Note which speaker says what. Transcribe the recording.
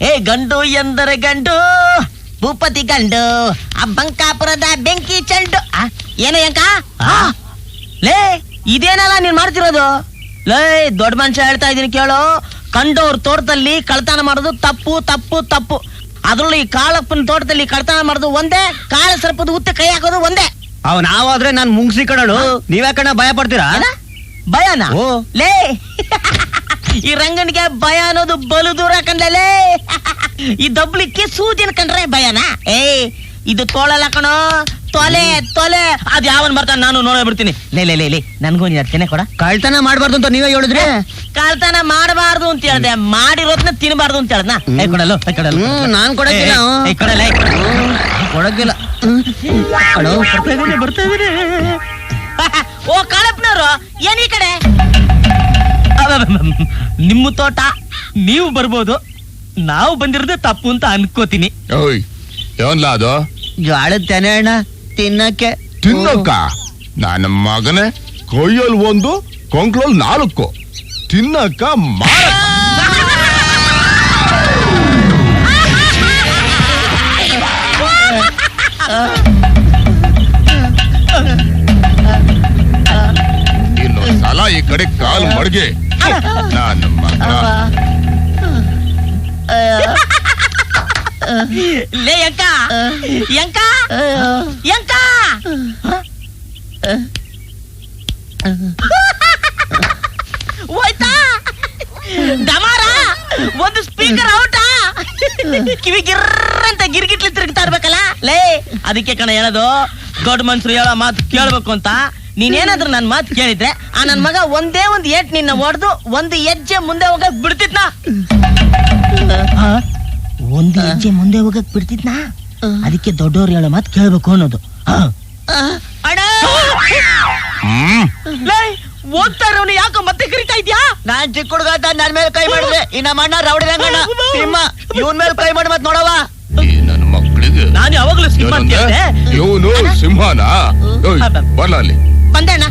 Speaker 1: ಏ ಗಂಡು ಎಂದರೆ ಗಂಡು ಭೂಪತಿ ಗಂಡು ಆ ಬಂಕಾಪುರದ ಬೆಂಕಿ ಚೆಂಡು ಏನ ಯಂಕ ಲೇ ಇದೇನಲ್ಲ ನೀನ್ ಮಾಡ್ತಿರೋದು ಲೇ ದೊಡ್ಡ ಮನುಷ್ಯ ಹೇಳ್ತಾ ಇದೀನಿ ಕೇಳು ಕಂಡೋರ್ ತೋಟದಲ್ಲಿ ಕಳ್ತನ ಮಾಡೋದು ತಪ್ಪು ತಪ್ಪು ತಪ್ಪು ಅದ್ರಲ್ಲೂ ಈ ಕಾಳಪ್ಪನ ತೋಟದಲ್ಲಿ ಕಳ್ತನ ಮಾಡೋದು ಒಂದೇ ಕಾಳ ಸರ್ಪದ ಉತ್ತ ಕೈ ಹಾಕೋದು ಒಂದೇ
Speaker 2: ಅವ್ ನಾವಾದ್ರೆ ನಾನ್ ಮುಂಗ್ಸಿ ಕಣಳು ನೀವ್ಯಾ ಕಣ ಭಯ ಪಡ್ತೀರಾ
Speaker 1: ಭಯನಾ ಲೇ ಈ ರಂಗನಿಗೆ ಭಯ ಅನ್ನೋದು ಬಲು ದೂರ ಕಂಡಲೇ ಈ ದಬ್ಲಿಕ್ಕೆ ಸೂಜಿನ ಕಂಡ್ರೆ ಭಯನಾ ಇದು ತೋಳಲ್ಲ ಕಣೋ ತೊಲೆ ತೊಲೆ ಅದ್ ಯಾವನ್ ಬರ್ತಾನ ನಾನು ನೋಡೇ ಬಿಡ್ತೀನಿ ಲೇ ಲೇ ಲೇ ಲೇ ನನ್ಗೂ ನೀನ್ ಅದ್ಕೆನೆ ಕೊಡ
Speaker 2: ಕಳ್ತನ ಮಾಡ್ಬಾರ್ದು ಅಂತ ನೀವೇ ಹೇಳಿದ್ರೆ
Speaker 1: ಕಳ್ತನ ಮಾಡಬಾರ್ದು ಅಂತ ಹೇಳ್ದೆ ಮಾಡಿರೋದ್ನ ತಿನ್ಬಾರ್ದು ಅಂತ ಹೇಳ್ದ ಕೊಡಲು
Speaker 2: ನಾನ್ ಕೊಡಕ್ಕಿಲ್ಲ
Speaker 1: ಕೊಡಲ್ಲ
Speaker 2: ಕೊಡಕ್ಕಿಲ್ಲ
Speaker 1: ಓ ಕಾಳಪ್ಪನವರು ಏನ್ ಈ ಕಡೆ ನಿಮ್ಮ ತೋಟ ನೀವು ಬರ್ಬೋದು ನಾವು ಬಂದಿರೋದೇ ತಪ್ಪು ಅಂತ ಅನ್ಕೋತೀನಿ
Speaker 3: ಅದು
Speaker 2: ಜ್ವಾಳದ ತೆನೆ ಅಣ್ಣ ತಿನ್ನಕ್ಕೆ
Speaker 3: ತಿನ್ನಕ್ಕ ನನ್ನ ಮಗನೇ ಕೊಯ್ಯಲ್ 1 ಕೊಂಕ್ಳಲ್ 4 ತಿನ್ನಕ್ಕ ಇನ್ನೊಂದ್ ಸಲ ಈ ಕಡೆ ಕಾಲ್ ಮಡ್ಗೆ ನನ್ನ ಮಗ
Speaker 1: ಲೇ ಯಂಕ ಯಂಕ ಯಂಕ ಹೋಯ್ತಾ ಡಮಾರ ಒಂದು ಸ್ಪೀಕರ್ ಔಟಾ ಕಿವಿ ಗಿರ್ರಂತ ಗಿರ್ಗಿಟ್ಲಿ ತಿರುಗ್ತಾ ಇರ್ಬೇಕಲ್ಲ ಲೇ ಅದಕ್ಕೆ ಕಣ ಹೇಳೋದು ದೊಡ್ಡ ಮನ್ಸರು ಹೇಳೋ ಮಾತು ಕೇಳ್ಬೇಕು ಅಂತ ನೀನೇನಾದ್ರೂ ನನ್ ಮಾತು ಕೇಳಿದ್ರೆ ಆ ನನ್ ಮಗ ಒಂದೇ ಒಂದ್ ಏಟ್ ನಿನ್ನ ಹೊಡೆದು ಒಂದು ಹೆಜ್ಜೆ ಮುಂದೆ ಹೋಗಕ್ ಬಿಡ್ತಿದ್ನ ಒಂದು ಹೆಜ್ಜೆ ಮುಂದೆ ಹೋಗಕ್ ಬಿಡ್ತಿದ್ನ ಅದಕ್ಕೆ ದೊಡ್ಡವ್ರು ಹೇಳೋ ಮಾತು ಕೇಳ್ಬೇಕು ಅನ್ನೋದು ಹೋಗ್ತಾ ಇರೋನು ಯಾಕೋ ಮತ್ತೆ ಕರಿತಾ ಇದ್ಯಾ
Speaker 2: ನಾನ್ ಚಿಕ್ಕ ಹುಡುಗ ಅಂತ ನನ್ ಮೇಲೆ ಕೈ ಮಾಡಿದ್ರೆ ಇನ್ನ ಮಣ್ಣ ರೌಡಿ ರಂಗಣ್ಣ ಸಿಂಹ ಇವನ್ ಮೇಲೆ ಕೈ ಮಾಡಿ ಮತ್ ನೋಡವ
Speaker 3: ನನ್ನ ಮಕ್ಕಳಿಗೆ
Speaker 1: ನಾನು ಯಾವಾಗ್ಲೂ ಸಿಂಹ
Speaker 3: ಇವನು ಸಿಂಹನಾ ಬರ್ಲ ಅಲ್ಲಿ
Speaker 1: ಬಂದಣ್ಣ